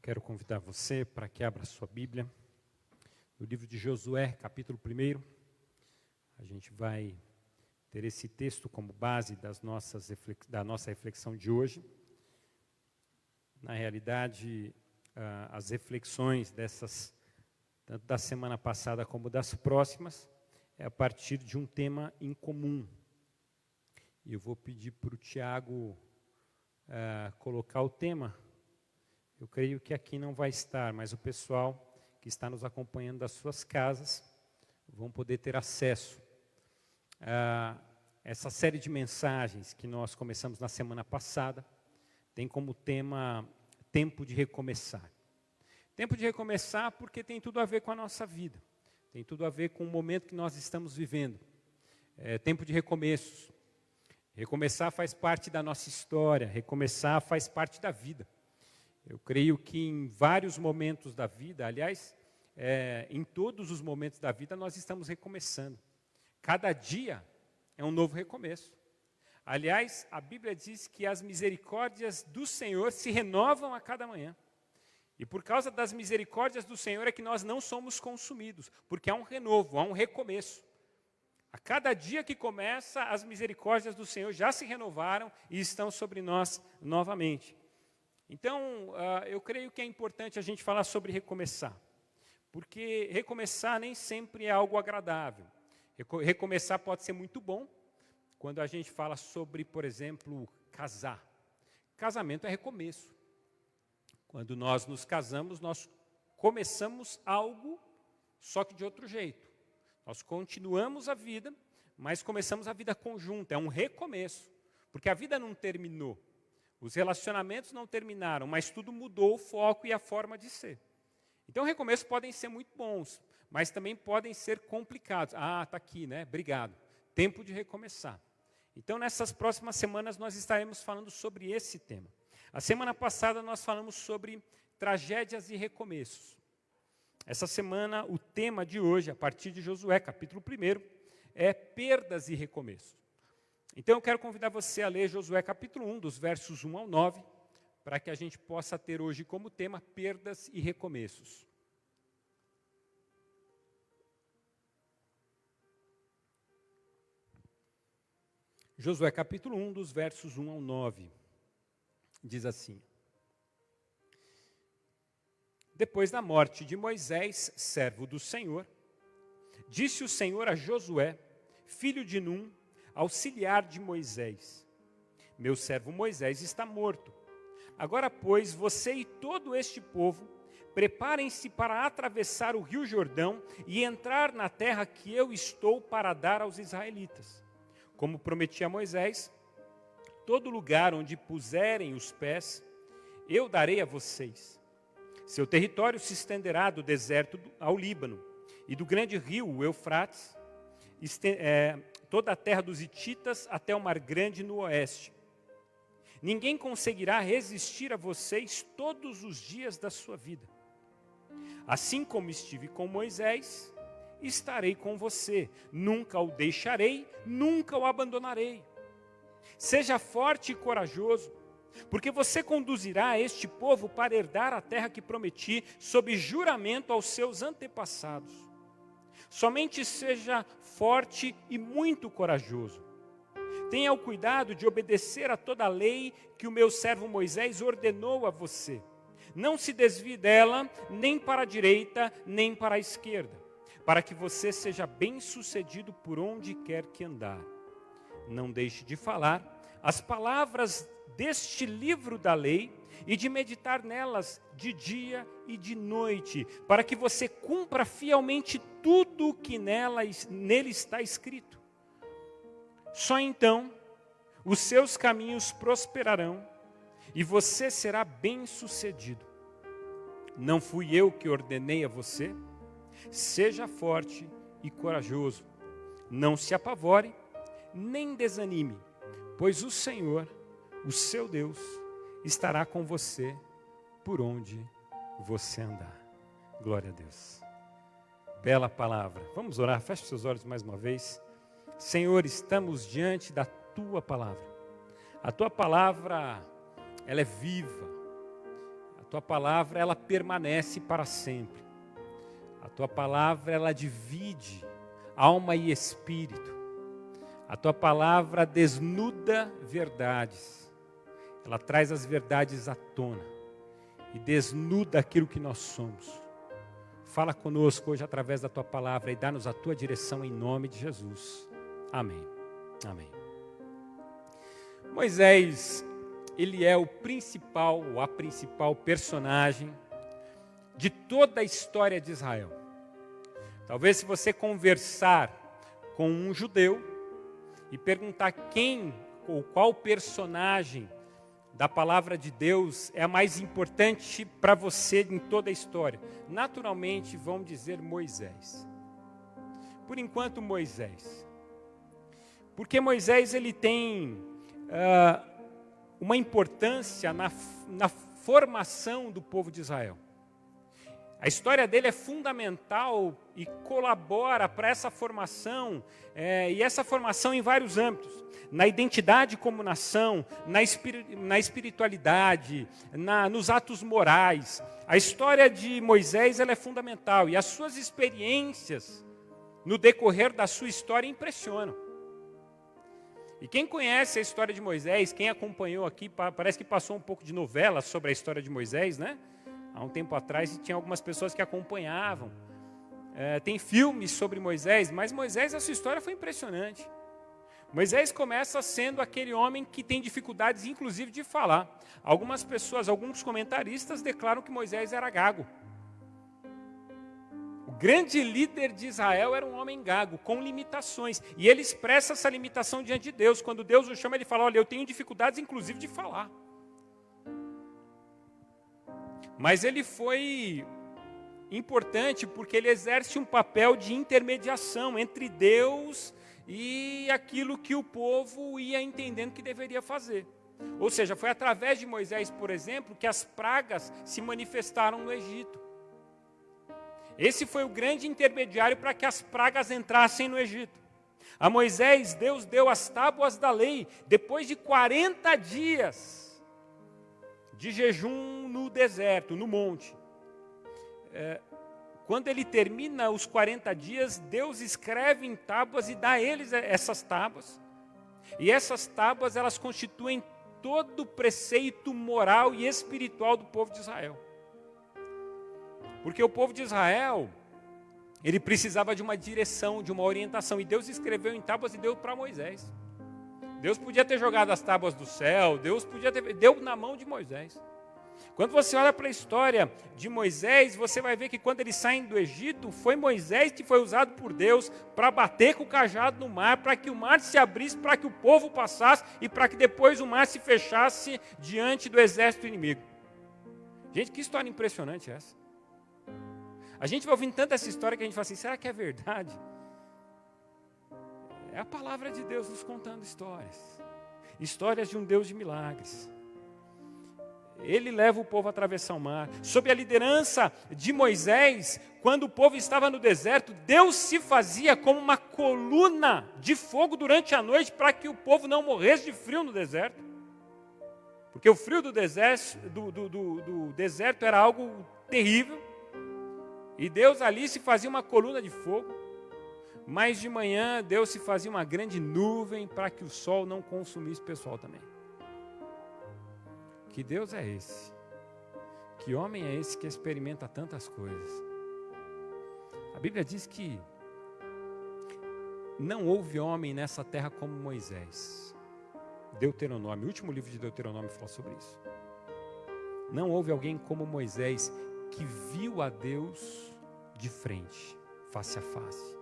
quero convidar você para que abra sua Bíblia no livro de Josué, capítulo 1. A gente vai ter esse texto como base da nossa reflexão de hoje. Na realidade, as reflexões tanto da semana passada como das próximas, é a partir de um tema em comum. E eu vou pedir para o Tiago colocar o tema. Eu creio que aqui não vai estar, mas o pessoal que está nos acompanhando das suas casas vão poder ter acesso a essa série de mensagens que nós começamos na semana passada. Tem como tema tempo de recomeçar. Tempo de recomeçar porque tem tudo a ver com a nossa vida. Tem tudo a ver com o momento que nós estamos vivendo. Tempo de recomeços. Recomeçar faz parte da nossa história. Recomeçar faz parte da vida. Eu creio que em vários momentos da vida, aliás, em todos os momentos da vida, nós estamos recomeçando. Cada dia é um novo recomeço. Aliás, a Bíblia diz que as misericórdias do Senhor se renovam a cada manhã. E por causa das misericórdias do Senhor é que nós não somos consumidos, porque há um renovo, há um recomeço. A cada dia que começa, as misericórdias do Senhor já se renovaram e estão sobre nós novamente. Então, eu creio que é importante a gente falar sobre recomeçar, porque recomeçar nem sempre é algo agradável. Recomeçar pode ser muito bom, quando a gente fala sobre, por exemplo, casar. Casamento é recomeço. Quando nós nos casamos, nós começamos algo, só que de outro jeito. Nós continuamos a vida, mas começamos a vida conjunta, é um recomeço, porque a vida não terminou. Os relacionamentos não terminaram, mas tudo mudou o foco e a forma de ser. Então, recomeços podem ser muito bons, mas também podem ser complicados. Está aqui, né? Obrigado. Tempo de recomeçar. Então, nessas próximas semanas, nós estaremos falando sobre esse tema. A semana passada, nós falamos sobre tragédias e recomeços. Essa semana, o tema de hoje, a partir de Josué, capítulo 1, é perdas e recomeços. Então, eu quero convidar você a ler Josué capítulo 1, dos versos 1 ao 9, para que a gente possa ter hoje como tema perdas e recomeços. Josué capítulo 1, dos versos 1 ao 9, diz assim: Depois da morte de Moisés, servo do Senhor, disse o Senhor a Josué, filho de Num, auxiliar de Moisés: Meu servo Moisés está morto. Agora, pois, você e todo este povo, preparem-se para atravessar o rio Jordão e entrar na terra que eu estou para dar aos israelitas. Como prometi a Moisés, todo lugar onde puserem os pés, eu darei a vocês. Seu território se estenderá do deserto ao Líbano e do grande rio, o Eufrates, toda a terra dos hititas até o Mar Grande no oeste. Ninguém conseguirá resistir a vocês todos os dias da sua vida. Assim como estive com Moisés, estarei com você. Nunca o deixarei, nunca o abandonarei. Seja forte e corajoso, porque você conduzirá este povo para herdar a terra que prometi sob juramento aos seus antepassados. Somente seja forte e muito corajoso. Tenha o cuidado de obedecer a toda a lei que o meu servo Moisés ordenou a você. Não se desvie dela, nem para a direita, nem para a esquerda, para que você seja bem-sucedido por onde quer que andar. Não deixe de falar as palavras deste livro da lei e de meditar nelas de dia e de noite, para que você cumpra fielmente tudo o que nele está escrito. Só então os seus caminhos prosperarão e você será bem-sucedido. Não fui eu que ordenei a você? Seja forte e corajoso. Não se apavore, nem desanime, pois o Senhor, o seu Deus, estará com você por onde você andar. Glória a Deus. Bela palavra. Vamos orar, feche seus olhos mais uma vez. Senhor, estamos diante da Tua palavra. A Tua palavra, ela é viva. A tua palavra, ela permanece para sempre. A tua palavra, ela divide alma e espírito. A tua palavra desnuda verdades. Ela traz as verdades à tona e desnuda aquilo que nós somos. Fala conosco hoje através da tua palavra e dá-nos a tua direção em nome de Jesus. Amém. Amém. Moisés, ele é o principal, ou a principal personagem de toda a história de Israel. Talvez se você conversar com um judeu e perguntar quem ou qual personagem da palavra de Deus é a mais importante para você em toda a história, naturalmente vão dizer Moisés. Por enquanto, Moisés. Porque Moisés ele tem uma importância na formação do povo de Israel. A história dele é fundamental e colabora para essa formação, e essa formação em vários âmbitos. Na identidade como nação, na espiritualidade, nos atos morais. A história de Moisés ela é fundamental, e as suas experiências no decorrer da sua história impressionam. E quem conhece a história de Moisés, quem acompanhou aqui, parece que passou um pouco de novela sobre a história de Moisés, né? Há um tempo atrás tinha algumas pessoas que acompanhavam. Tem filmes sobre Moisés, mas Moisés, a sua história foi impressionante. Moisés começa sendo aquele homem que tem dificuldades, inclusive, de falar. Algumas pessoas, alguns comentaristas declaram que Moisés era gago. O grande líder de Israel era um homem gago, com limitações. E ele expressa essa limitação diante de Deus. Quando Deus o chama, ele fala, olha, eu tenho dificuldades, inclusive, de falar. Mas ele foi importante porque ele exerce um papel de intermediação entre Deus e aquilo que o povo ia entendendo que deveria fazer. Ou seja, foi através de Moisés, por exemplo, que as pragas se manifestaram no Egito. Esse foi o grande intermediário para que as pragas entrassem no Egito. A Moisés, Deus deu as tábuas da lei, depois de 40 dias de jejum no deserto, no monte. Quando ele termina os 40 dias, Deus escreve em tábuas e dá a eles essas tábuas. E essas tábuas, elas constituem todo o preceito moral e espiritual do povo de Israel. Porque o povo de Israel, ele precisava de uma direção, de uma orientação. E Deus escreveu em tábuas e deu para Moisés. Deus podia ter jogado as tábuas do céu, Deus podia ter... Deu na mão de Moisés. Quando você olha para a história de Moisés, você vai ver que quando eles saem do Egito, foi Moisés que foi usado por Deus para bater com o cajado no mar, para que o mar se abrisse, para que o povo passasse e para que depois o mar se fechasse diante do exército inimigo. Gente, que história impressionante é essa? A gente vai ouvindo tanto essa história que a gente fala assim, será que é verdade? É a palavra de Deus nos contando histórias. Histórias de um Deus de milagres. Ele leva o povo a atravessar o mar. Sob a liderança de Moisés, quando o povo estava no deserto, Deus se fazia como uma coluna de fogo durante a noite para que o povo não morresse de frio no deserto. Porque o frio do deserto era algo terrível. E Deus ali se fazia uma coluna de fogo. Mas de manhã Deus se fazia uma grande nuvem para que o sol não consumisse o pessoal também. Que Deus é esse? Que homem é esse que experimenta tantas coisas? A Bíblia diz que não houve homem nessa terra como Moisés. Deuteronômio, o último livro de Deuteronômio fala sobre isso. Não houve alguém como Moisés que viu a Deus de frente, face a face.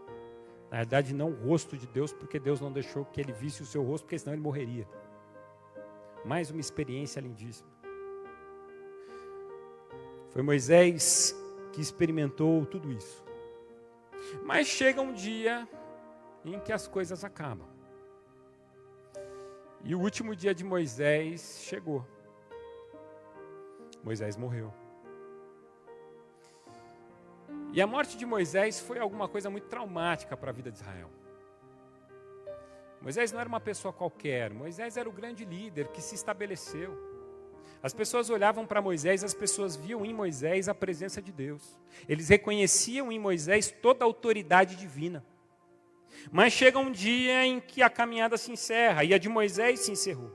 Na verdade, não o rosto de Deus, porque Deus não deixou que ele visse o seu rosto, porque senão ele morreria. Mais uma experiência lindíssima. Foi Moisés que experimentou tudo isso. Mas chega um dia em que as coisas acabam. E o último dia de Moisés chegou. Moisés morreu. E a morte de Moisés foi alguma coisa muito traumática para a vida de Israel. Moisés não era uma pessoa qualquer. Moisés era o grande líder que se estabeleceu. As pessoas olhavam para Moisés, as pessoas viam em Moisés a presença de Deus. Eles reconheciam em Moisés toda a autoridade divina. Mas chega um dia em que a caminhada se encerra, e a de Moisés se encerrou.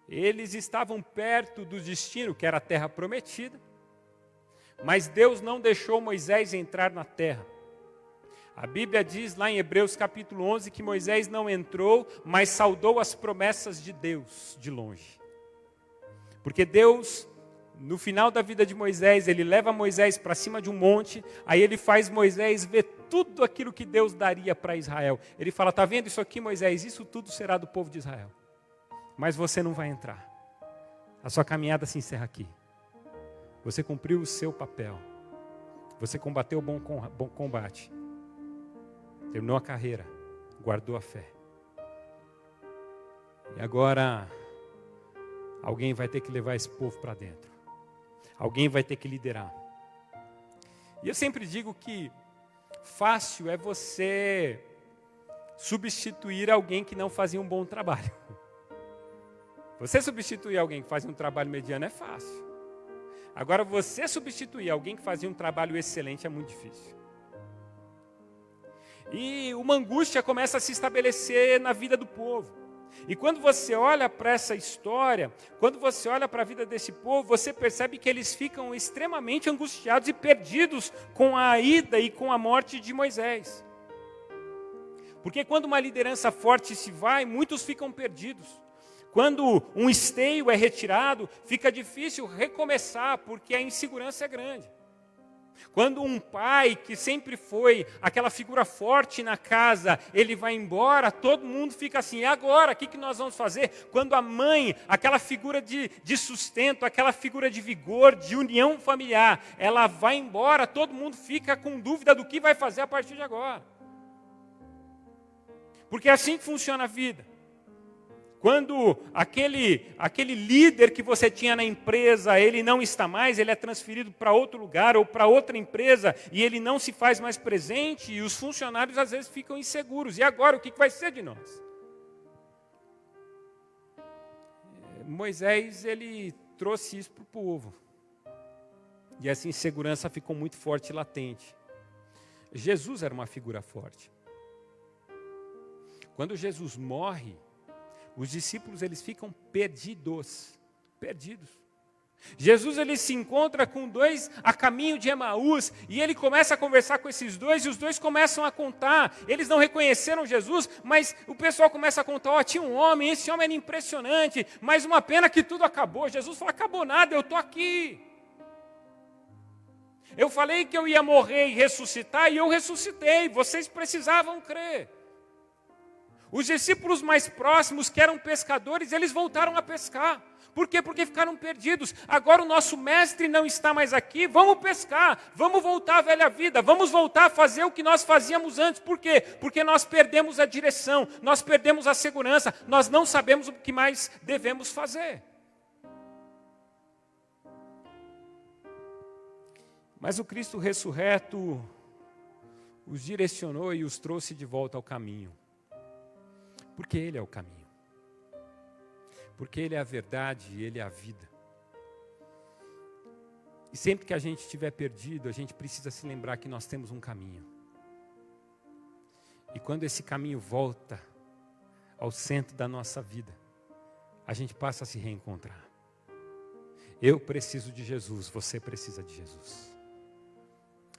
Eles estavam perto do destino, que era a terra prometida, mas Deus não deixou Moisés entrar na terra. A Bíblia diz lá em Hebreus capítulo 11 que Moisés não entrou, mas saudou as promessas de Deus de longe. Porque Deus, no final da vida de Moisés, ele leva Moisés para cima de um monte, aí ele faz Moisés ver tudo aquilo que Deus daria para Israel. Ele fala, está vendo isso aqui, Moisés? Isso tudo será do povo de Israel. Mas você não vai entrar. A sua caminhada se encerra aqui. Você cumpriu o seu papel. Você combateu o bom combate. Terminou a carreira. Guardou a fé. E agora, alguém vai ter que levar esse povo para dentro. Alguém vai ter que liderar. E eu sempre digo que fácil é você substituir alguém que não fazia um bom trabalho. Você substituir alguém que fazia um trabalho mediano é fácil. Agora, você substituir alguém que fazia um trabalho excelente é muito difícil. E uma angústia começa a se estabelecer na vida do povo. E quando você olha para essa história, quando você olha para a vida desse povo, você percebe que eles ficam extremamente angustiados e perdidos com a ida e com a morte de Moisés. Porque quando uma liderança forte se vai, muitos ficam perdidos. Quando um esteio é retirado, fica difícil recomeçar, porque a insegurança é grande. Quando um pai, que sempre foi aquela figura forte na casa, ele vai embora, todo mundo fica assim, e agora? O que nós vamos fazer? Quando a mãe, aquela figura de sustento, aquela figura de vigor, de união familiar, ela vai embora, todo mundo fica com dúvida do que vai fazer a partir de agora. Porque é assim que funciona a vida. Quando aquele líder que você tinha na empresa, ele não está mais, ele é transferido para outro lugar ou para outra empresa e ele não se faz mais presente e os funcionários às vezes ficam inseguros. E agora, o que vai ser de nós? Moisés, ele trouxe isso para o povo. E essa insegurança ficou muito forte e latente. Jesus era uma figura forte. Quando Jesus morre, os discípulos, eles ficam perdidos. Jesus, ele se encontra com dois a caminho de Emaús, e ele começa a conversar com esses dois, e os dois começam a contar. Eles não reconheceram Jesus, mas o pessoal começa a contar, tinha um homem, esse homem era impressionante, mas uma pena que tudo acabou. Jesus fala, acabou nada, eu estou aqui. Eu falei que eu ia morrer e ressuscitar, e eu ressuscitei, vocês precisavam crer. Os discípulos mais próximos, que eram pescadores, eles voltaram a pescar. Por quê? Porque ficaram perdidos. Agora o nosso mestre não está mais aqui, vamos pescar, vamos voltar à velha vida, vamos voltar a fazer o que nós fazíamos antes. Por quê? Porque nós perdemos a direção, nós perdemos a segurança, nós não sabemos o que mais devemos fazer. Mas o Cristo ressurreto os direcionou e os trouxe de volta ao caminho. Porque Ele é o caminho. Porque Ele é a verdade e Ele é a vida. E sempre que a gente estiver perdido, a gente precisa se lembrar que nós temos um caminho. E quando esse caminho volta ao centro da nossa vida, a gente passa a se reencontrar. Eu preciso de Jesus, você precisa de Jesus.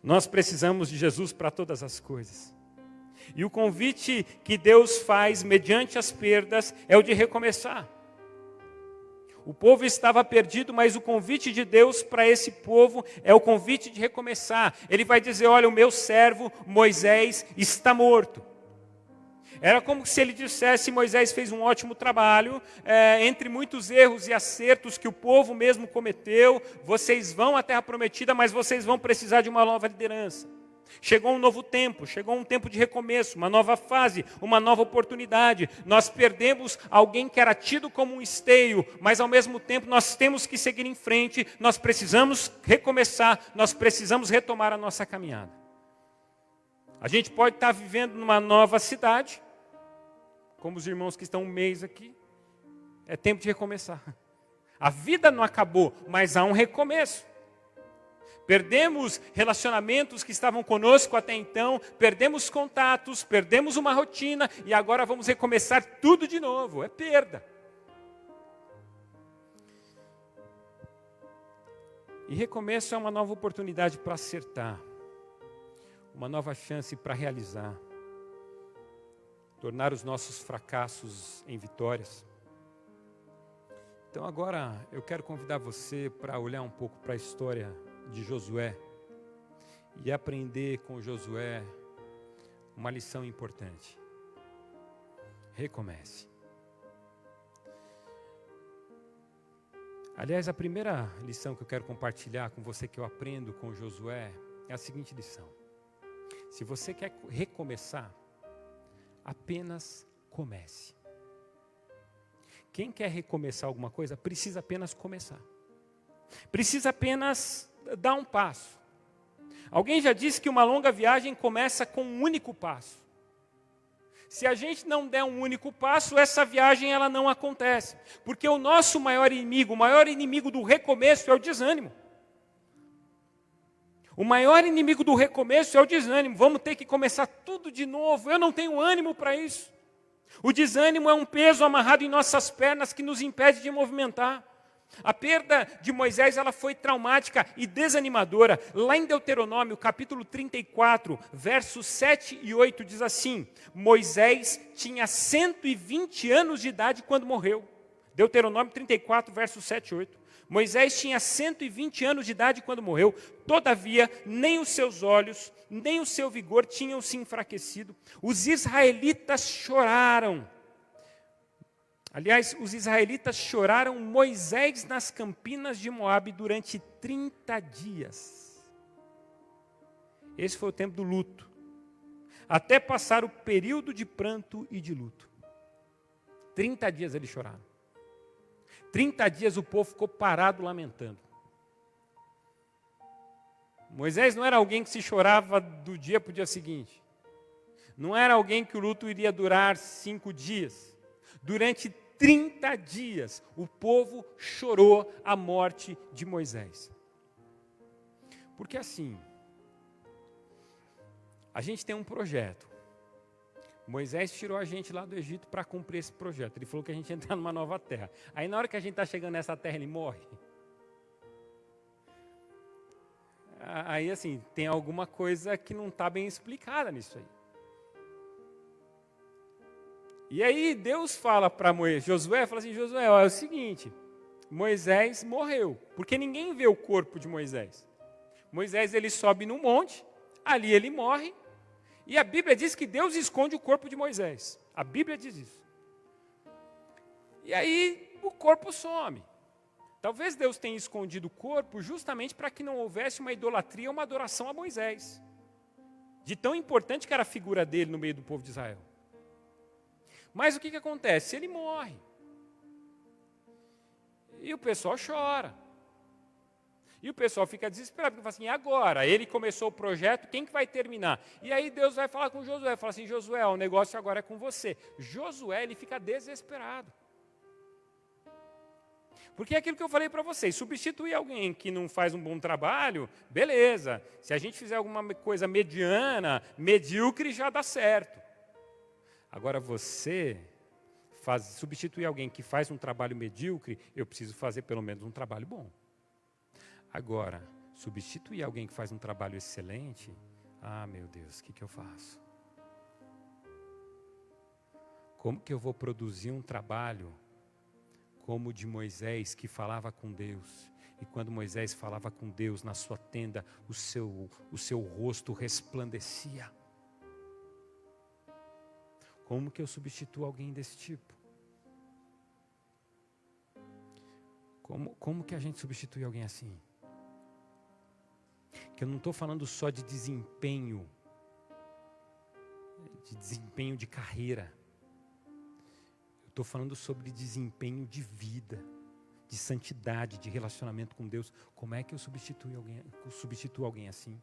Nós precisamos de Jesus para todas as coisas. E o convite que Deus faz mediante as perdas é o de recomeçar. O povo estava perdido, mas o convite de Deus para esse povo é o convite de recomeçar. Ele vai dizer, olha, o meu servo Moisés está morto. Era como se ele dissesse, Moisés fez um ótimo trabalho, entre muitos erros e acertos que o povo mesmo cometeu, vocês vão à terra prometida, mas vocês vão precisar de uma nova liderança. Chegou um novo tempo, chegou um tempo de recomeço, uma nova fase, uma nova oportunidade. Nós perdemos alguém que era tido como um esteio, mas ao mesmo tempo nós temos que seguir em frente, nós precisamos recomeçar, nós precisamos retomar a nossa caminhada. A gente pode estar vivendo numa nova cidade, como os irmãos que estão um mês aqui, é tempo de recomeçar. A vida não acabou, mas há um recomeço. Perdemos relacionamentos que estavam conosco até então, perdemos contatos, perdemos uma rotina e agora vamos recomeçar tudo de novo. É perda. E recomeço é uma nova oportunidade para acertar, uma nova chance para realizar, tornar os nossos fracassos em vitórias. Então agora eu quero convidar você para olhar um pouco para a história de Josué e aprender com Josué uma lição importante. Recomece. Aliás, a primeira lição que eu quero compartilhar com você que eu aprendo com Josué é a seguinte lição. Se você quer recomeçar, apenas comece. Quem quer recomeçar alguma coisa, precisa apenas começar. Precisa apenas dar um passo. Alguém já disse que uma longa viagem começa com um único passo. Se a gente não der um único passo, essa viagem ela não acontece. Porque o nosso maior inimigo do recomeço é o desânimo. O maior inimigo do recomeço é o desânimo. Vamos ter que começar tudo de novo. Eu não tenho ânimo para isso. O desânimo é um peso amarrado em nossas pernas que nos impede de movimentar. A perda de Moisés ela foi traumática e desanimadora. Lá em Deuteronômio, capítulo 34, versos 7 e 8, diz assim: Moisés tinha 120 anos de idade quando morreu. Deuteronômio 34, versos 7 e 8. Moisés tinha 120 anos de idade quando morreu, todavia, nem os seus olhos, nem o seu vigor tinham se enfraquecido. Os israelitas choraram. Aliás, os israelitas choraram Moisés nas campinas de Moabe durante 30 dias. Esse foi o tempo do luto. Até passar o período de pranto e de luto. 30 dias eles choraram. 30 dias o povo ficou parado lamentando. Moisés não era alguém que se chorava do dia para o dia seguinte. Não era alguém que o luto iria durar 5 dias. Durante 30 dias o povo chorou a morte de Moisés. Porque assim, a gente tem um projeto. Moisés tirou a gente lá do Egito para cumprir esse projeto. Ele falou que a gente ia entrar numa nova terra. Aí na hora que a gente está chegando nessa terra, ele morre. Aí assim, tem alguma coisa que não está bem explicada nisso aí. E aí Deus fala para Josué, fala assim, Josué, ó, é o seguinte, Moisés morreu, porque ninguém vê o corpo de Moisés. Moisés ele sobe no monte, ali ele morre, e a Bíblia diz que Deus esconde o corpo de Moisés. A Bíblia diz isso. E aí o corpo some. Talvez Deus tenha escondido o corpo justamente para que não houvesse uma idolatria, uma adoração a Moisés. De tão importante que era a figura dele no meio do povo de Israel. Mas o que acontece? Ele morre. E o pessoal chora. E o pessoal fica desesperado, porque fala assim, e agora? Ele começou o projeto, quem que vai terminar? E aí Deus vai falar com Josué, fala assim, Josué, o negócio agora é com você. Josué, ele fica desesperado. Porque é aquilo que eu falei para vocês, substituir alguém que não faz um bom trabalho, beleza. Se a gente fizer alguma coisa mediana, medíocre, já dá certo. Agora você substituir alguém que faz um trabalho medíocre, eu preciso fazer pelo menos um trabalho bom. Agora, substituir alguém que faz um trabalho excelente, meu Deus, o que eu faço? Como que eu vou produzir um trabalho como o de Moisés, que falava com Deus? E quando Moisés falava com Deus na sua tenda, o seu rosto resplandecia. Como que eu substituo alguém desse tipo? Como que a gente substitui alguém assim? Que eu não estou falando só de desempenho de carreira. Eu estou falando sobre desempenho de vida, de santidade, de relacionamento com Deus. Como é que eu substituo alguém assim?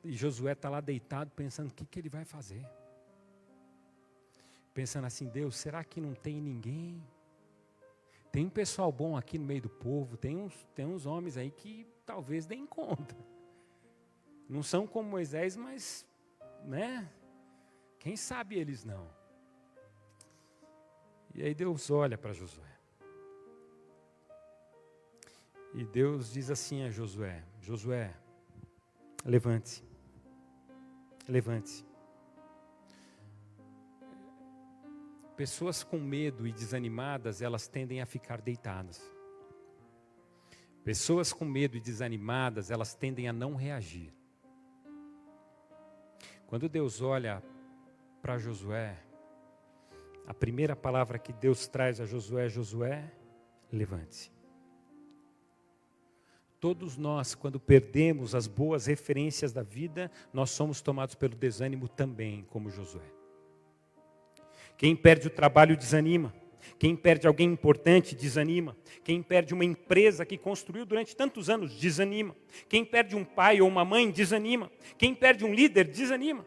E Josué está lá deitado pensando, o que ele vai fazer? Pensando assim, Deus, será que não tem ninguém? tem um pessoal bom aqui no meio do povo, tem uns homens aí que talvez deem conta. Não são como Moisés, mas, né? Quem sabe eles não. E aí Deus olha para Josué. E Deus diz assim a Josué: Josué, levante-se. Levante-se. Pessoas com medo e desanimadas, elas tendem a ficar deitadas. Pessoas com medo e desanimadas, elas tendem a não reagir. Quando Deus olha para Josué, a primeira palavra que Deus traz a Josué: Josué, levante-se. Todos nós, quando perdemos as boas referências da vida, nós somos tomados pelo desânimo também, como Josué. Quem perde o trabalho desanima. Quem perde alguém importante desanima. Quem perde uma empresa que construiu durante tantos anos desanima. Quem perde um pai ou uma mãe desanima. Quem perde um líder desanima.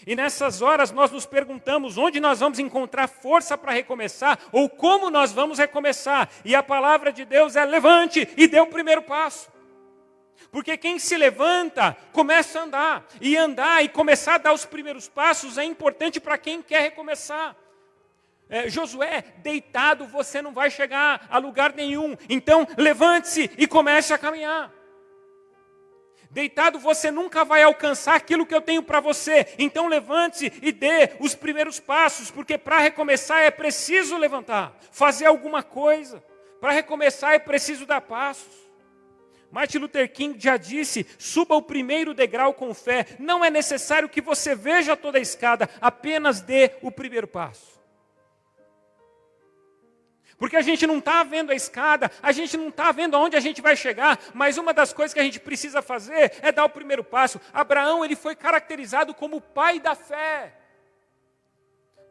E nessas horas nós nos perguntamos onde nós vamos encontrar força para recomeçar ou como nós vamos recomeçar. E a palavra de Deus é: levante e dê o primeiro passo. Porque quem se levanta começa a andar. E andar e começar a dar os primeiros passos é importante para quem quer recomeçar. Josué, deitado você não vai chegar a lugar nenhum. Então levante-se e comece a caminhar. Deitado você nunca vai alcançar aquilo que eu tenho para você. Então levante-se e dê os primeiros passos. Porque para recomeçar é preciso levantar. Fazer alguma coisa. Para recomeçar é preciso dar passos. Martin Luther King já disse: suba o primeiro degrau com fé. Não é necessário que você veja toda a escada. Apenas dê o primeiro passo. Porque a gente não está vendo a escada, a gente não está vendo aonde a gente vai chegar, mas uma das coisas que a gente precisa fazer é dar o primeiro passo. Abraão, ele foi caracterizado como o pai da fé.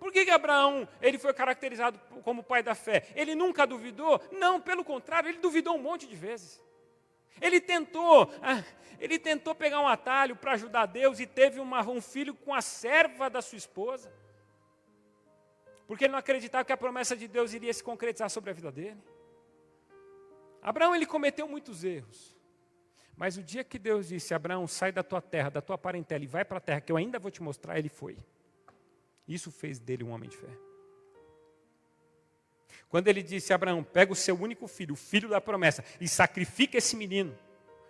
Por que Abraão ele foi caracterizado como o pai da fé? Ele nunca duvidou? Não, pelo contrário, ele duvidou um monte de vezes. Ele tentou pegar um atalho para ajudar Deus e teve um filho com a serva da sua esposa. Porque ele não acreditava que a promessa de Deus iria se concretizar sobre a vida dele. Abraão, ele cometeu muitos erros. Mas o dia que Deus disse: Abraão, sai da tua terra, da tua parentela e vai para a terra que eu ainda vou te mostrar, ele foi. Isso fez dele um homem de fé. Quando ele disse: Abraão, pega o seu único filho, o filho da promessa, e sacrifica esse menino.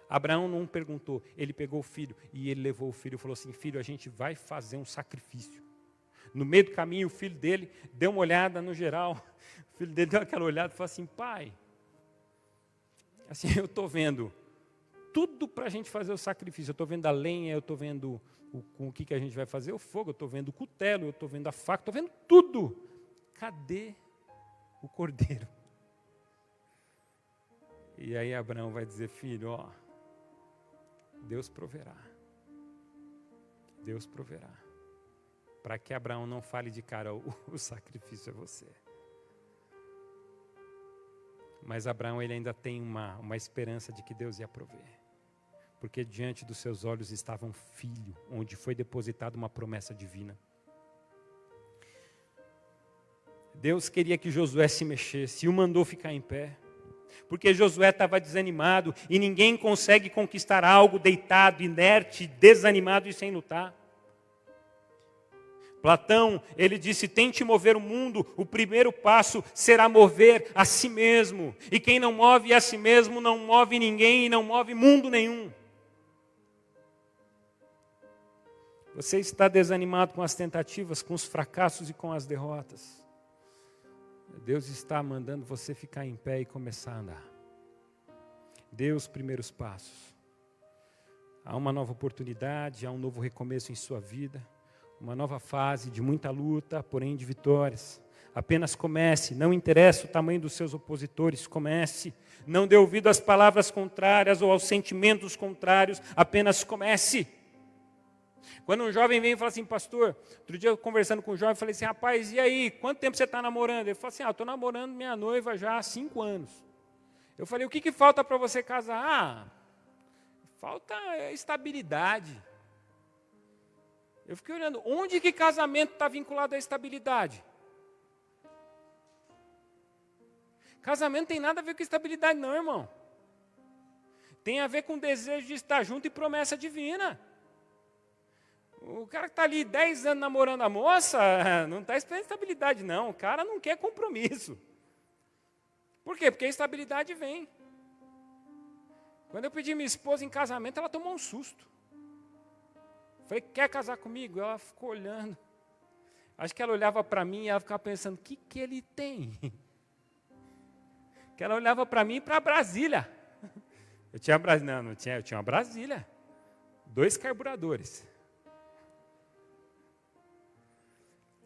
Abraão não perguntou, ele pegou o filho e ele levou o filho e falou assim: filho, a gente vai fazer um sacrifício. No meio do caminho, o filho dele deu uma olhada no geral. O filho dele deu aquela olhada e falou assim: pai, assim, eu estou vendo tudo para a gente fazer o sacrifício. Eu estou vendo a lenha, eu estou vendo com o que a gente vai fazer, o fogo, eu estou vendo o cutelo, eu estou vendo a faca, estou vendo tudo. Cadê o cordeiro? E aí Abraão vai dizer: filho, ó, Deus proverá. Deus proverá. Para que Abraão não fale de cara: o sacrifício é você. Mas Abraão, ele ainda tem uma esperança de que Deus ia prover. Porque diante dos seus olhos estava um filho, onde foi depositada uma promessa divina. Deus queria que Josué se mexesse e o mandou ficar em pé. Porque Josué estava desanimado e ninguém consegue conquistar algo deitado, inerte, desanimado e sem lutar. Platão, ele disse: tente mover o mundo, o primeiro passo será mover a si mesmo. E quem não move a si mesmo não move ninguém e não move mundo nenhum. Você está desanimado com as tentativas, com os fracassos e com as derrotas. Deus está mandando você ficar em pé e começar a andar. Dê os primeiros passos. Há uma nova oportunidade, há um novo recomeço em sua vida. Uma nova fase de muita luta, porém de vitórias. Apenas comece, não interessa o tamanho dos seus opositores, comece. Não dê ouvido às palavras contrárias ou aos sentimentos contrários, apenas comece. Quando um jovem vem e fala assim: pastor, outro dia eu conversando com um jovem, falei assim: rapaz, e aí, quanto tempo você está namorando? Ele falou assim: estou namorando minha noiva já há 5 anos. Eu falei: o que falta para você casar? Falta estabilidade. Eu fiquei olhando, onde que casamento está vinculado à estabilidade? Casamento não tem nada a ver com estabilidade, não, irmão. Tem a ver com desejo de estar junto e promessa divina. O cara que está ali 10 anos namorando a moça, não está esperando estabilidade, não. O cara não quer compromisso. Por quê? Porque a estabilidade vem. Quando eu pedi minha esposa em casamento, ela tomou um susto. Falei, quer casar comigo? Ela ficou olhando. Acho que ela olhava para mim e ela ficava pensando, o que ele tem? Que ela olhava para mim e para Brasília. Eu tinha eu tinha uma Brasília. 2 carburadores.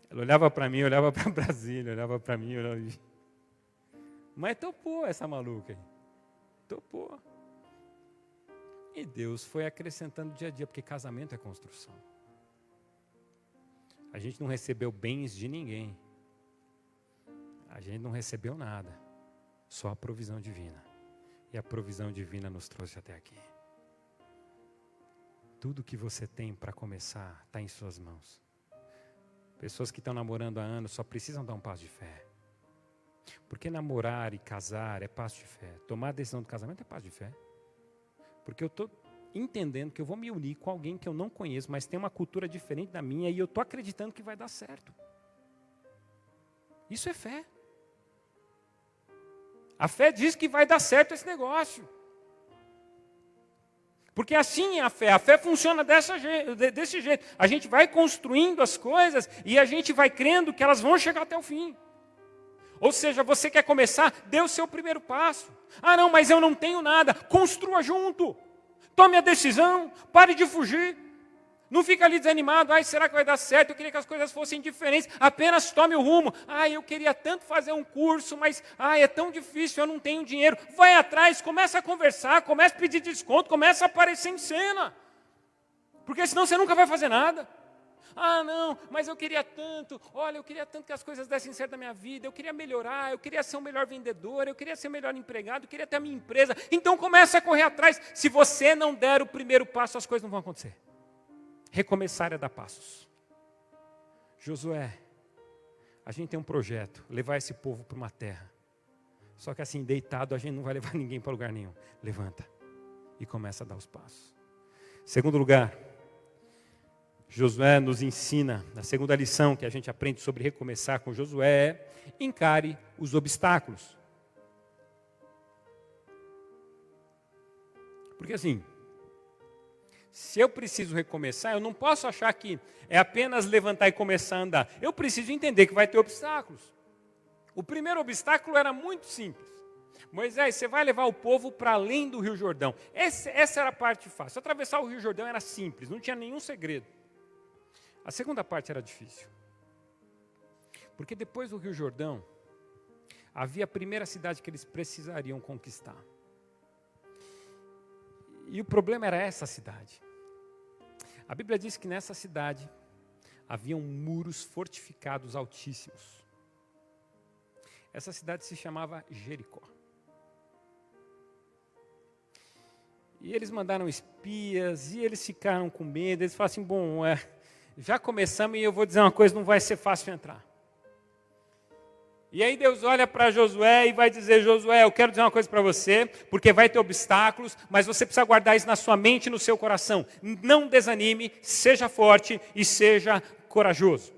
Ela olhava para mim, olhava para Brasília, olhava para mim, olhava... Mas topou essa maluca aí. Topou. E Deus foi acrescentando dia a dia, porque casamento é construção. A gente não recebeu bens de ninguém. A gente não recebeu nada. Só a provisão divina. E a provisão divina nos trouxe até aqui. Tudo que você tem para começar está em suas mãos. Pessoas que estão namorando há anos só precisam dar um passo de fé. Porque namorar e casar é passo de fé. Tomar a decisão do casamento é passo de fé. Porque eu estou entendendo que eu vou me unir com alguém que eu não conheço, mas tem uma cultura diferente da minha, e eu estou acreditando que vai dar certo. Isso é fé. A fé diz que vai dar certo esse negócio. Porque assim é a fé. A fé funciona desse jeito. A gente vai construindo as coisas e a gente vai crendo que elas vão chegar até o fim. Ou seja, você quer começar, dê o seu primeiro passo. Ah, não, mas eu não tenho nada. Construa junto. Tome a decisão, pare de fugir. Não fica ali desanimado, ai, será que vai dar certo? Eu queria que as coisas fossem diferentes. Apenas tome o rumo. Ai, eu queria tanto fazer um curso, mas ai, é tão difícil, eu não tenho dinheiro. Vai atrás, começa a conversar, começa a pedir desconto, começa a aparecer em cena. Porque senão você nunca vai fazer nada. Ah, não, mas eu queria tanto, olha, eu queria tanto que as coisas dessem certo na minha vida, eu queria melhorar, eu queria ser um melhor vendedor, eu queria ser um melhor empregado, eu queria ter a minha empresa. Então começa a correr atrás. Se você não der o primeiro passo, as coisas não vão acontecer. Recomeçar é dar passos. Josué, a gente tem um projeto, levar esse povo para uma terra. Só que assim, deitado, a gente não vai levar ninguém para lugar nenhum. Levanta e começa a dar os passos. Segundo lugar, Josué nos ensina, a segunda lição que a gente aprende sobre recomeçar com Josué é: encare os obstáculos. Porque assim, se eu preciso recomeçar, eu não posso achar que é apenas levantar e começar a andar. Eu preciso entender que vai ter obstáculos. O primeiro obstáculo era muito simples. Moisés, você vai levar o povo para além do Rio Jordão. Essa era a parte fácil. Atravessar o Rio Jordão era simples, não tinha nenhum segredo. A segunda parte era difícil. Porque depois do Rio Jordão, havia a primeira cidade que eles precisariam conquistar. E o problema era essa cidade. A Bíblia diz que nessa cidade haviam muros fortificados altíssimos. Essa cidade se chamava Jericó. E eles mandaram espias, e eles ficaram com medo. Eles falaram assim, bom, já começamos e eu vou dizer uma coisa, não vai ser fácil entrar. E aí Deus olha para Josué e vai dizer, Josué, eu quero dizer uma coisa para você, porque vai ter obstáculos, mas você precisa guardar isso na sua mente e no seu coração. Não desanime, seja forte e seja corajoso.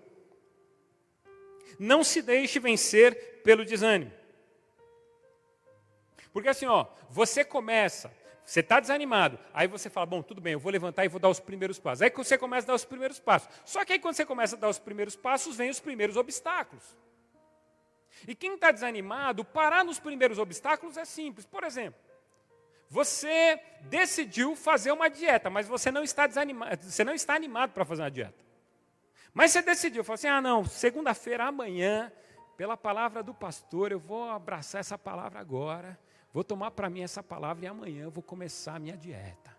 Não se deixe vencer pelo desânimo. Porque assim, você começa, você está desanimado, aí você fala, bom, tudo bem, eu vou levantar e vou dar os primeiros passos. Aí você começa a dar os primeiros passos. Só que aí quando você começa a dar os primeiros passos, vem os primeiros obstáculos. E quem está desanimado, parar nos primeiros obstáculos é simples. Por exemplo, você decidiu fazer uma dieta, mas você não está desanimado, você não está animado para fazer uma dieta. Mas você decidiu, falou assim, não, segunda-feira, amanhã, pela palavra do pastor, eu vou abraçar essa palavra agora, vou tomar para mim essa palavra e amanhã eu vou começar a minha dieta.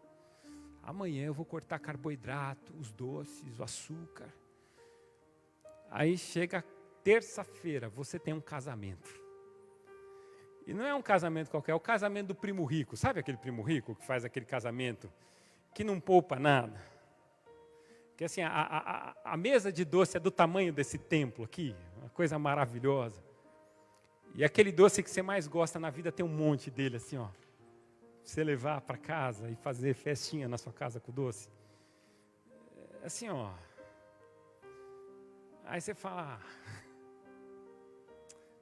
Amanhã eu vou cortar carboidrato, os doces, o açúcar. Aí chega terça-feira, você tem um casamento. E não é um casamento qualquer, é o casamento do primo rico. Sabe aquele primo rico que faz aquele casamento que não poupa nada? Que assim, a mesa de doce é do tamanho desse templo aqui, uma coisa maravilhosa. E aquele doce que você mais gosta na vida, tem um monte dele assim, ó. Você levar para casa e fazer festinha na sua casa com o doce. Assim, ó. Aí você fala,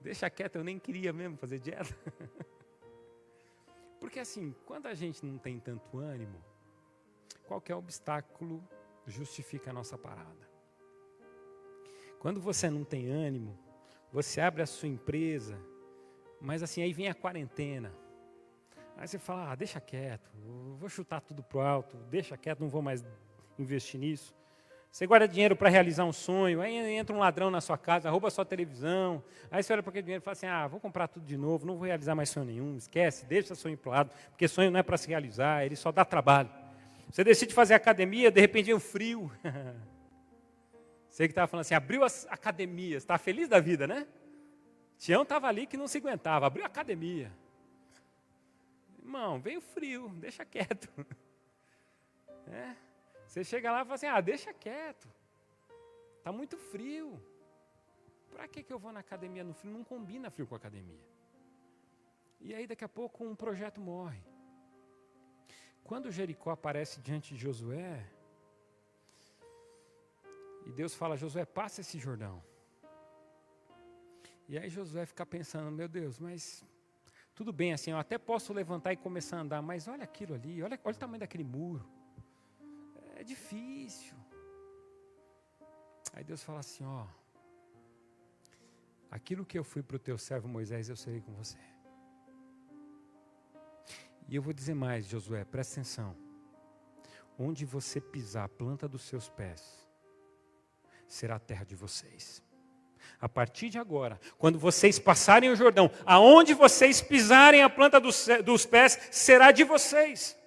deixa quieto, eu nem queria mesmo fazer dieta. Porque assim, quando a gente não tem tanto ânimo, qualquer obstáculo justifica a nossa parada. Quando você não tem ânimo, você abre a sua empresa, mas assim, aí vem a quarentena. Aí você fala, deixa quieto, vou chutar tudo pro alto, deixa quieto, não vou mais investir nisso. Você guarda dinheiro para realizar um sonho, aí entra um ladrão na sua casa, rouba a sua televisão, aí você olha para aquele dinheiro e fala assim, vou comprar tudo de novo, não vou realizar mais sonho nenhum, esquece, deixa sonho para o lado, porque sonho não é para se realizar, ele só dá trabalho. Você decide fazer academia, de repente vem o frio. Você que estava falando assim, abriu as academias, está feliz da vida, né? Tião estava ali que não se aguentava, abriu a academia. Irmão, veio frio, deixa quieto. Você chega lá e fala assim, deixa quieto. Está muito frio. Para que eu vou na academia no frio? Não combina frio com a academia. E aí daqui a pouco um projeto morre. Quando Jericó aparece diante de Josué, e Deus fala, Josué, passa esse Jordão. E aí Josué fica pensando, meu Deus, mas tudo bem assim, eu até posso levantar e começar a andar, mas olha aquilo ali, olha o tamanho daquele muro. É difícil. Aí Deus fala assim, aquilo que eu fui para o teu servo Moisés, eu serei com você. E eu vou dizer mais, Josué, presta atenção. Onde você pisar a planta dos seus pés, será a terra de vocês. A partir de agora, quando vocês passarem o Jordão, aonde vocês pisarem a planta dos pés, será de vocês.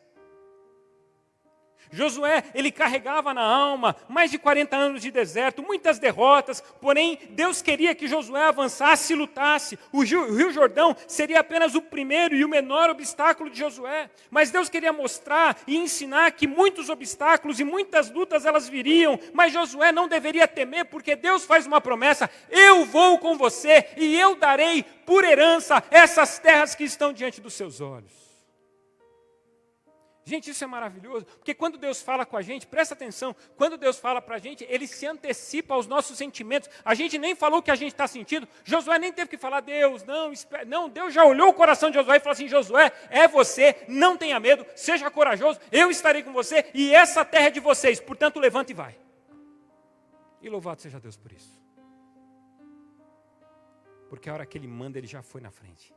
Josué, ele carregava na alma mais de 40 anos de deserto, muitas derrotas, porém Deus queria que Josué avançasse e lutasse. O Rio Jordão seria apenas o primeiro e o menor obstáculo de Josué, mas Deus queria mostrar e ensinar que muitos obstáculos e muitas lutas elas viriam, mas Josué não deveria temer, porque Deus faz uma promessa, eu vou com você e eu darei por herança essas terras que estão diante dos seus olhos. Gente, isso é maravilhoso, porque quando Deus fala com a gente, presta atenção, quando Deus fala para a gente, Ele se antecipa aos nossos sentimentos. A gente nem falou o que a gente está sentindo, Josué nem teve que falar, Deus, não, Deus já olhou o coração de Josué e falou assim, Josué, é você, não tenha medo, seja corajoso, eu estarei com você e essa terra é de vocês, portanto levanta e vai. E louvado seja Deus por isso. Porque a hora que Ele manda, Ele já foi na frente.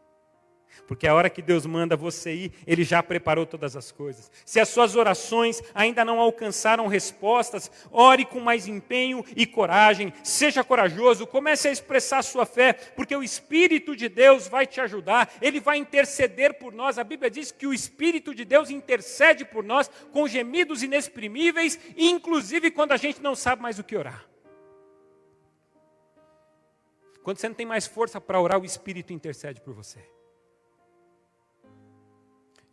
Porque a hora que Deus manda você ir, Ele já preparou todas as coisas. Se as suas orações ainda não alcançaram respostas, ore com mais empenho e coragem. Seja corajoso, comece a expressar a sua fé, porque o Espírito de Deus vai te ajudar. Ele vai interceder por nós. A Bíblia diz que o Espírito de Deus intercede por nós com gemidos inexprimíveis, inclusive quando a gente não sabe mais o que orar. Quando você não tem mais força para orar, o Espírito intercede por você.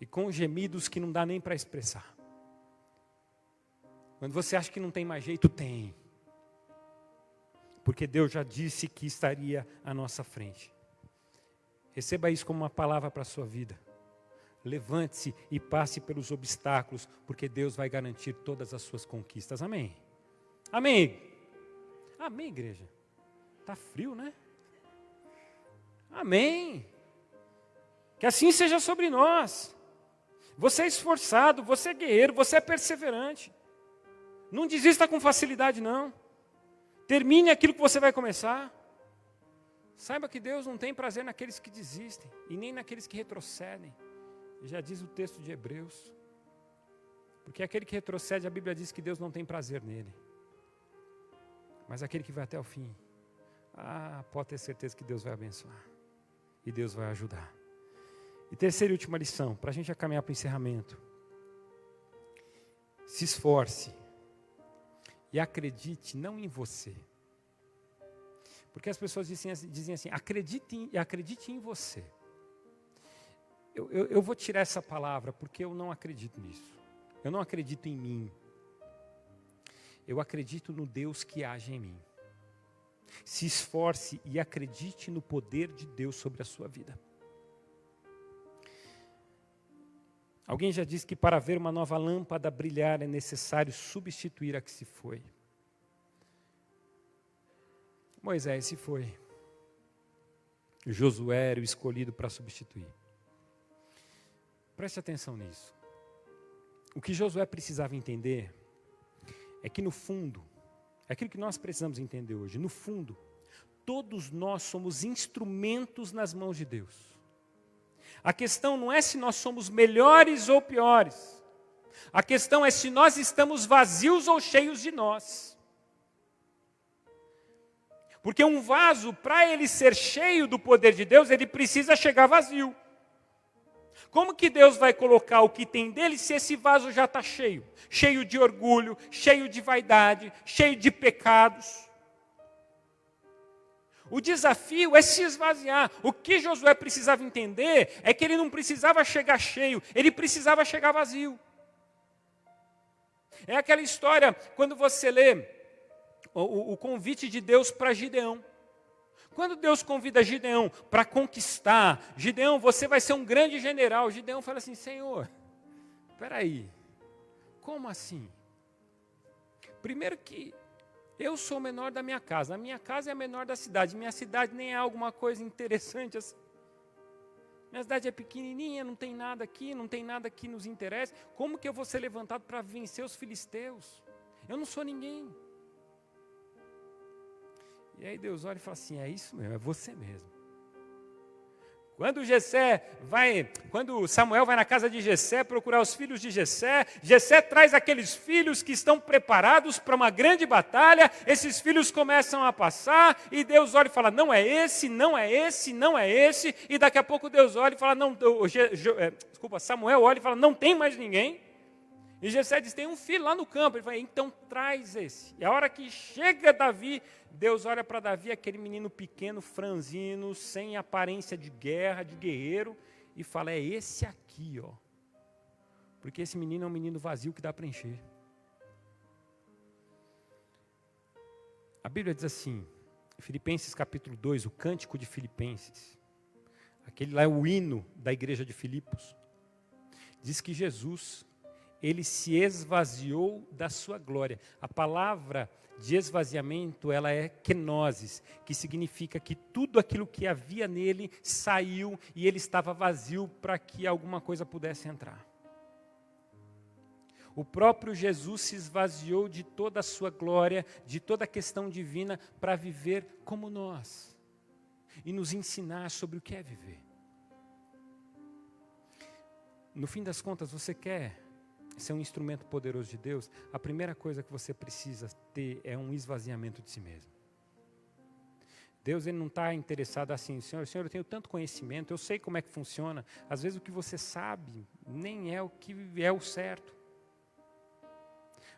E com gemidos que não dá nem para expressar. Quando você acha que não tem mais jeito, tem. Porque Deus já disse que estaria à nossa frente. Receba isso como uma palavra para a sua vida. Levante-se e passe pelos obstáculos, porque Deus vai garantir todas as suas conquistas. Amém? Amém? Amém, igreja? Está frio, né? Amém? Que assim seja sobre nós. Você é esforçado, você é guerreiro, você é perseverante. Não desista com facilidade, não. Termine aquilo que você vai começar. Saiba que Deus não tem prazer naqueles que desistem e nem naqueles que retrocedem. Já diz o texto de Hebreus. Porque aquele que retrocede, a Bíblia diz que Deus não tem prazer nele. Mas aquele que vai até o fim, pode ter certeza que Deus vai abençoar. E Deus vai ajudar. E terceira e última lição, para a gente já caminhar para o encerramento. Se esforce e acredite não em você. Porque as pessoas dizem assim, acredite em você. Eu vou tirar essa palavra porque eu não acredito nisso. Eu não acredito em mim. Eu acredito no Deus que age em mim. Se esforce e acredite no poder de Deus sobre a sua vida. Alguém já disse que para ver uma nova lâmpada brilhar é necessário substituir a que se foi. Moisés se foi. Josué era o escolhido para substituir. Preste atenção nisso. O que Josué precisava entender é que no fundo, é aquilo que nós precisamos entender hoje, no fundo, todos nós somos instrumentos nas mãos de Deus. A questão não é se nós somos melhores ou piores. A questão é se nós estamos vazios ou cheios de nós. Porque um vaso, para ele ser cheio do poder de Deus, ele precisa chegar vazio. Como que Deus vai colocar o que tem dele se esse vaso já está cheio? Cheio de orgulho, cheio de vaidade, cheio de pecados. O desafio é se esvaziar. O que Josué precisava entender é que ele não precisava chegar cheio, ele precisava chegar vazio. É aquela história, quando você lê o convite de Deus para Gideão. Quando Deus convida Gideão para conquistar, Gideão, você vai ser um grande general. Gideão fala assim, Senhor, espera aí, como assim? Primeiro que eu sou o menor da minha casa, a minha casa é a menor da cidade, minha cidade nem é alguma coisa interessante assim. Minha cidade é pequenininha, não tem nada que nos interessa. Como que eu vou ser levantado para vencer os filisteus? Eu não sou ninguém. E aí Deus olha e fala assim, é isso mesmo, é você mesmo. Quando Samuel vai na casa de Jessé procurar os filhos de Jessé, Jessé traz aqueles filhos que estão preparados para uma grande batalha, esses filhos começam a passar, e Deus olha e fala, não é esse, não é esse, não é esse, e daqui a pouco Deus olha e fala, Samuel olha e fala, não tem mais ninguém. E Jessé diz, tem um filho lá no campo. Ele fala, então traz esse. E a hora que chega Davi, Deus olha para Davi, aquele menino pequeno, franzino, sem aparência de guerra, de guerreiro, e fala, é esse aqui, ó. Porque esse menino é um menino vazio que dá para encher. A Bíblia diz assim, Filipenses capítulo 2, o cântico de Filipenses, aquele lá é o hino da igreja de Filipos, diz que Jesus, ele se esvaziou da sua glória. A palavra de esvaziamento, ela é kenosis, que significa que tudo aquilo que havia nele saiu e ele estava vazio para que alguma coisa pudesse entrar. O próprio Jesus se esvaziou de toda a sua glória, de toda a questão divina, para viver como nós e nos ensinar sobre o que é viver. No fim das contas, você quer ser um instrumento poderoso de Deus? A primeira coisa que você precisa ter é um esvaziamento de si mesmo. Deus, ele não está interessado assim, Senhor, eu tenho tanto conhecimento, eu sei como é que funciona. Às vezes o que você sabe nem é o que é o certo.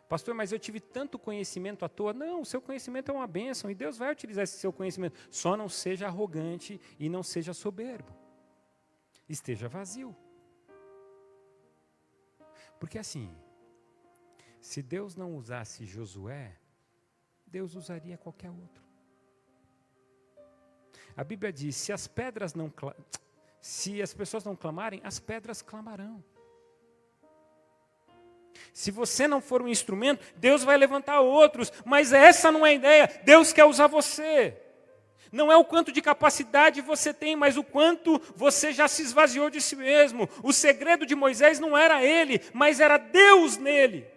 Pastor, mas eu tive tanto conhecimento à toa. Não, o seu conhecimento é uma bênção e Deus vai utilizar esse seu conhecimento. Só não seja arrogante e não seja soberbo. Esteja vazio. Porque assim, se Deus não usasse Josué, Deus usaria qualquer outro. A Bíblia diz, se as pessoas não clamarem, as pedras clamarão. Se você não for um instrumento, Deus vai levantar outros, mas essa não é a ideia. Deus quer usar você. Não é o quanto de capacidade você tem, mas o quanto você já se esvaziou de si mesmo. O segredo de Moisés não era ele, mas era Deus nele.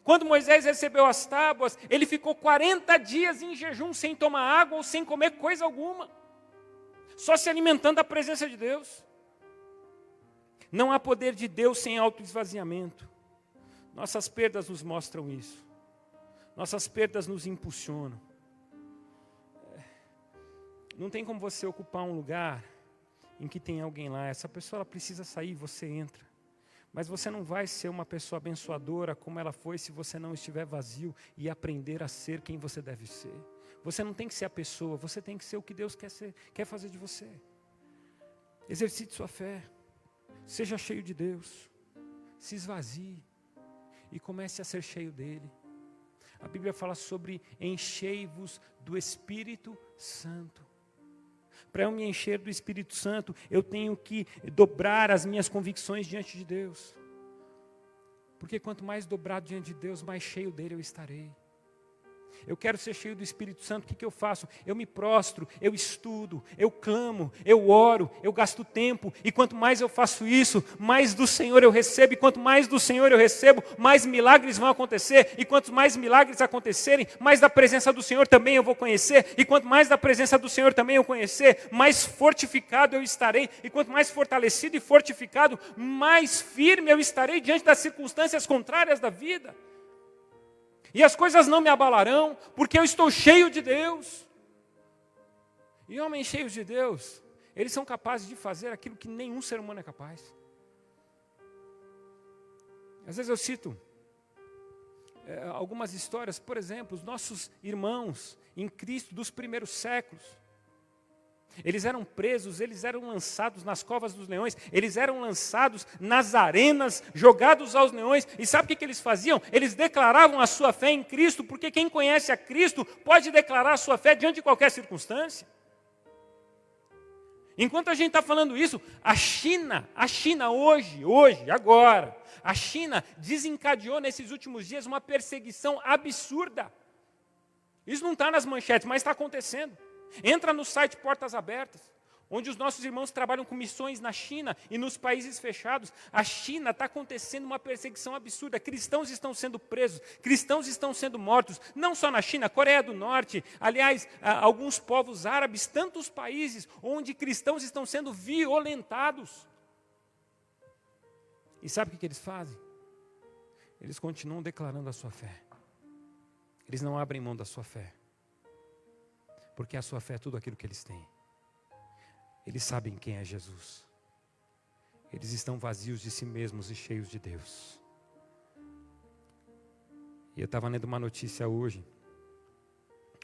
Quando Moisés recebeu as tábuas, ele ficou 40 dias em jejum, sem tomar água ou sem comer coisa alguma. Só se alimentando da presença de Deus. Não há poder de Deus sem autoesvaziamento. Nossas perdas nos mostram isso. Nossas perdas nos impulsionam. Não tem como você ocupar um lugar em que tem alguém lá. Essa pessoa ela precisa sair, você entra. Mas você não vai ser uma pessoa abençoadora como ela foi se você não estiver vazio e aprender a ser quem você deve ser. Você não tem que ser a pessoa, você tem que ser o que Deus quer fazer de você. Exercite sua fé. Seja cheio de Deus. Se esvazie. E comece a ser cheio dele. A Bíblia fala sobre enchei-vos do Espírito Santo. Para eu me encher do Espírito Santo, eu tenho que dobrar as minhas convicções diante de Deus. Porque quanto mais dobrado diante de Deus, mais cheio dele eu estarei. Eu quero ser cheio do Espírito Santo, o que eu faço? Eu me prostro, eu estudo, eu clamo, eu oro, eu gasto tempo. E quanto mais eu faço isso, mais do Senhor eu recebo. E quanto mais do Senhor eu recebo, mais milagres vão acontecer. E quanto mais milagres acontecerem, mais da presença do Senhor também eu vou conhecer. E quanto mais da presença do Senhor também eu conhecer, mais fortificado eu estarei. E quanto mais fortalecido e fortificado, mais firme eu estarei diante das circunstâncias contrárias da vida. E as coisas não me abalarão, porque eu estou cheio de Deus. E homens cheios de Deus, eles são capazes de fazer aquilo que nenhum ser humano é capaz. Às vezes eu cito algumas histórias, por exemplo, os nossos irmãos em Cristo dos primeiros séculos. Eles eram presos, eles eram lançados nas covas dos leões, eles eram lançados nas arenas, jogados aos leões. E sabe o que eles faziam? Eles declaravam a sua fé em Cristo, porque quem conhece a Cristo pode declarar a sua fé diante de qualquer circunstância. Enquanto a gente está falando isso, a China hoje, agora, a China desencadeou nesses últimos dias uma perseguição absurda. Isso não está nas manchetes, mas está acontecendo. Entra no site Portas Abertas, onde os nossos irmãos trabalham com missões na China e nos países fechados. A China está acontecendo uma perseguição absurda. Cristãos estão sendo presos, cristãos estão sendo mortos. Não só na China, Coreia do Norte, aliás, alguns povos árabes, tantos países onde cristãos estão sendo violentados. E sabe o que eles fazem? Eles continuam declarando a sua fé. Eles não abrem mão da sua fé. Porque a sua fé é tudo aquilo que eles têm. Eles sabem quem é Jesus. Eles estão vazios de si mesmos e cheios de Deus. E eu estava lendo uma notícia hoje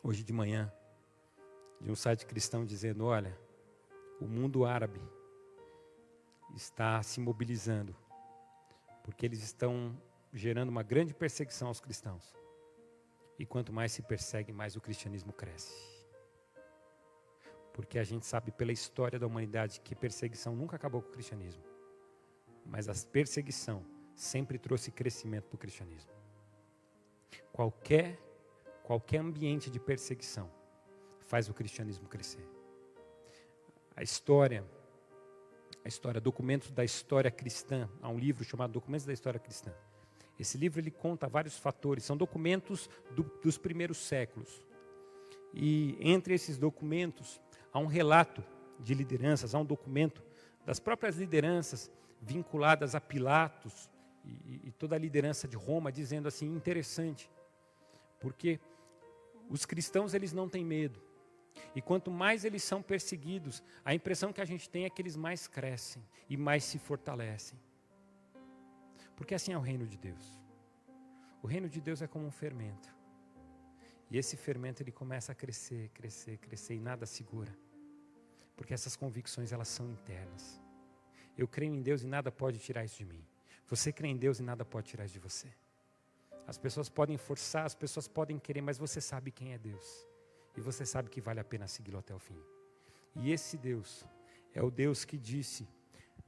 de manhã, de um site cristão dizendo, olha, o mundo árabe está se mobilizando, porque eles estão gerando uma grande perseguição aos cristãos. E quanto mais se persegue, mais o cristianismo cresce. Porque a gente sabe pela história da humanidade que perseguição nunca acabou com o cristianismo. Mas a perseguição sempre trouxe crescimento para o cristianismo. Qualquer ambiente de perseguição faz o cristianismo crescer. A história, documentos da história cristã, há um livro chamado Documentos da História Cristã. Esse livro ele conta vários fatores, são documentos dos primeiros séculos. E entre esses documentos, há um relato de lideranças, há um documento das próprias lideranças vinculadas a Pilatos e toda a liderança de Roma, dizendo assim, interessante, porque os cristãos eles não têm medo. E quanto mais eles são perseguidos, a impressão que a gente tem é que eles mais crescem e mais se fortalecem. Porque assim é o reino de Deus. O reino de Deus é como um fermento. E esse fermento ele começa a crescer e nada segura. Porque essas convicções elas são internas. Eu creio em Deus e nada pode tirar isso de mim. Você crê em Deus e nada pode tirar isso de você. As pessoas podem forçar, as pessoas podem querer, mas você sabe quem é Deus. E você sabe que vale a pena segui-lo até o fim. E esse Deus é o Deus que disse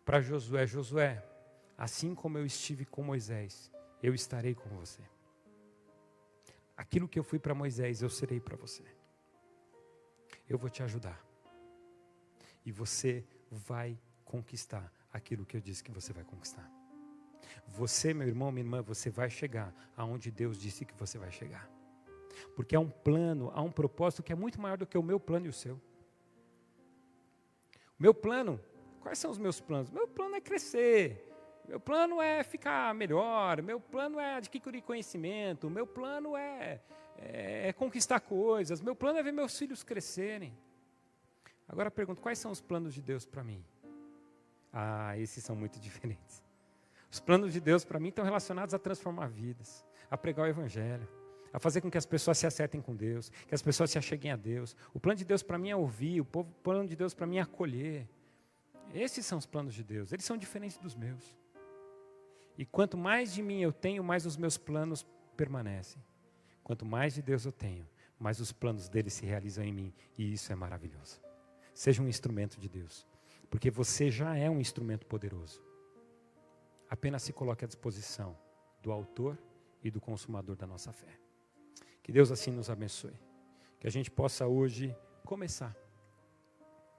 para Josué, Josué, assim como eu estive com Moisés, eu estarei com você. Aquilo que eu fui para Moisés, eu serei para você. Eu vou te ajudar. E você vai conquistar aquilo que eu disse que você vai conquistar. Você, meu irmão, minha irmã, você vai chegar aonde Deus disse que você vai chegar. Porque há um plano, há um propósito que é muito maior do que o meu plano e o seu. O meu plano, quais são os meus planos? Meu plano é crescer. Meu plano é ficar melhor, meu plano é adquirir conhecimento, meu plano é conquistar coisas, meu plano é ver meus filhos crescerem. Agora eu pergunto, quais são os planos de Deus para mim? Esses são muito diferentes. Os planos de Deus para mim estão relacionados a transformar vidas, a pregar o Evangelho, a fazer com que as pessoas se acertem com Deus, que as pessoas se acheguem a Deus. O plano de Deus para mim é ouvir, o plano de Deus para mim é acolher. Esses são os planos de Deus, eles são diferentes dos meus. E quanto mais de mim eu tenho, mais os meus planos permanecem. Quanto mais de Deus eu tenho, mais os planos dele se realizam em mim. E isso é maravilhoso. Seja um instrumento de Deus, porque você já é um instrumento poderoso. Apenas se coloque à disposição do autor e do consumador da nossa fé. Que Deus assim nos abençoe. Que a gente possa hoje começar.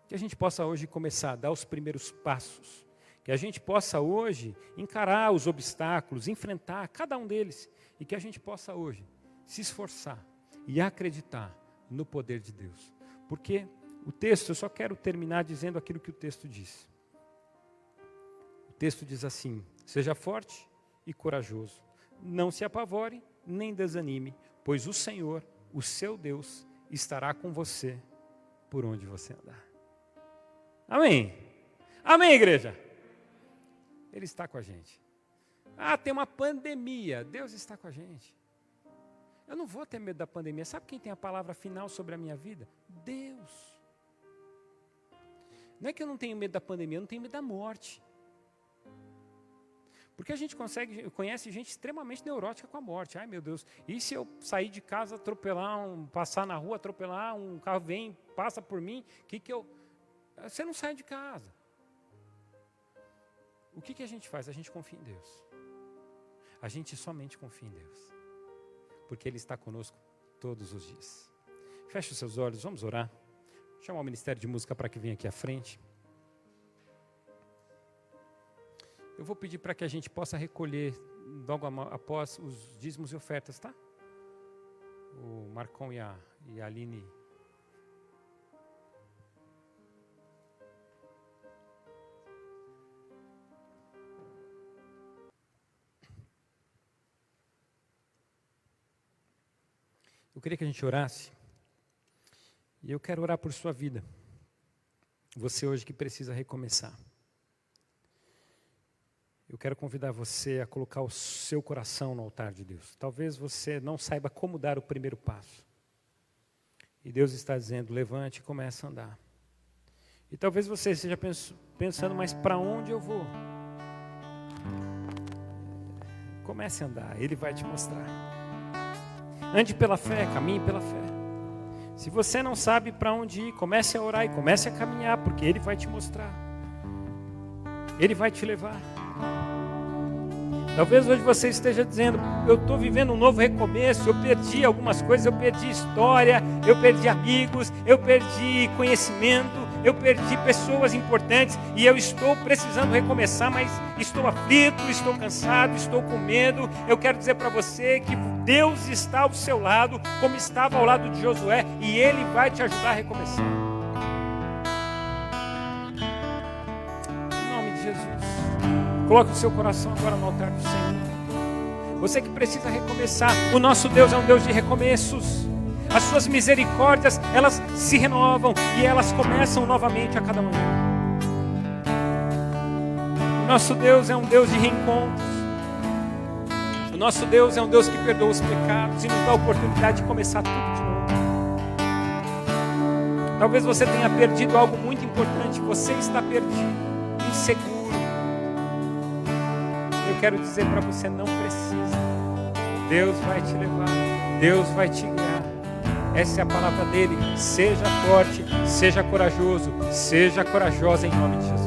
Que a gente possa hoje começar a dar os primeiros passos. Que a gente possa hoje encarar os obstáculos, enfrentar cada um deles. E que a gente possa hoje se esforçar e acreditar no poder de Deus. Porque o texto, eu só quero terminar dizendo aquilo que o texto diz. O texto diz assim: seja forte e corajoso. Não se apavore nem desanime, pois o Senhor, o seu Deus, estará com você por onde você andar. Amém? Amém, igreja? Ele está com a gente. Tem uma pandemia. Deus está com a gente. Eu não vou ter medo da pandemia. Sabe quem tem a palavra final sobre a minha vida? Deus. Não é que eu não tenho medo da pandemia, eu não tenho medo da morte. Porque a gente conhece gente extremamente neurótica com a morte. Ai, meu Deus, e se eu sair de casa, passar na rua, atropelar, um carro vem, passa por mim, Você não sai de casa. O que a gente faz? A gente confia em Deus. A gente somente confia em Deus. Porque Ele está conosco todos os dias. Feche os seus olhos, vamos orar. Vou chamar o Ministério de Música para que venha aqui à frente. Eu vou pedir para que a gente possa recolher logo após os dízimos e ofertas, tá? O Marcão e a Aline. Eu queria que a gente orasse. E eu quero orar por sua vida. Você hoje que precisa recomeçar. Eu quero convidar você a colocar o seu coração no altar de Deus. Talvez você não saiba como dar o primeiro passo. E Deus está dizendo, levante e comece a andar. E talvez você esteja pensando, mas para onde eu vou? Comece a andar, Ele vai te mostrar. Ande pela fé, caminhe pela fé. Se você não sabe para onde ir, comece a orar e comece a caminhar, porque Ele vai te mostrar. Ele vai te levar. Talvez hoje você esteja dizendo, eu estou vivendo um novo recomeço, eu perdi algumas coisas, eu perdi história, eu perdi amigos, eu perdi conhecimento, eu perdi pessoas importantes e eu estou precisando recomeçar, mas estou aflito, estou cansado, estou com medo. Eu quero dizer para você que Deus está ao seu lado, como estava ao lado de Josué, e Ele vai te ajudar a recomeçar. Em nome de Jesus. Coloque o seu coração agora no altar do Senhor. Você que precisa recomeçar, o nosso Deus é um Deus de recomeços. As suas misericórdias, elas se renovam e elas começam novamente a cada manhã. O nosso Deus é um Deus de reencontros. O nosso Deus é um Deus que perdoa os pecados e nos dá a oportunidade de começar tudo de novo. Talvez você tenha perdido algo muito importante. Você está perdido, inseguro. Eu quero dizer para você, não precisa. Deus vai te levar, Deus vai te guiar. Essa é a palavra dele. Seja forte, seja corajoso, seja corajosa em nome de Jesus.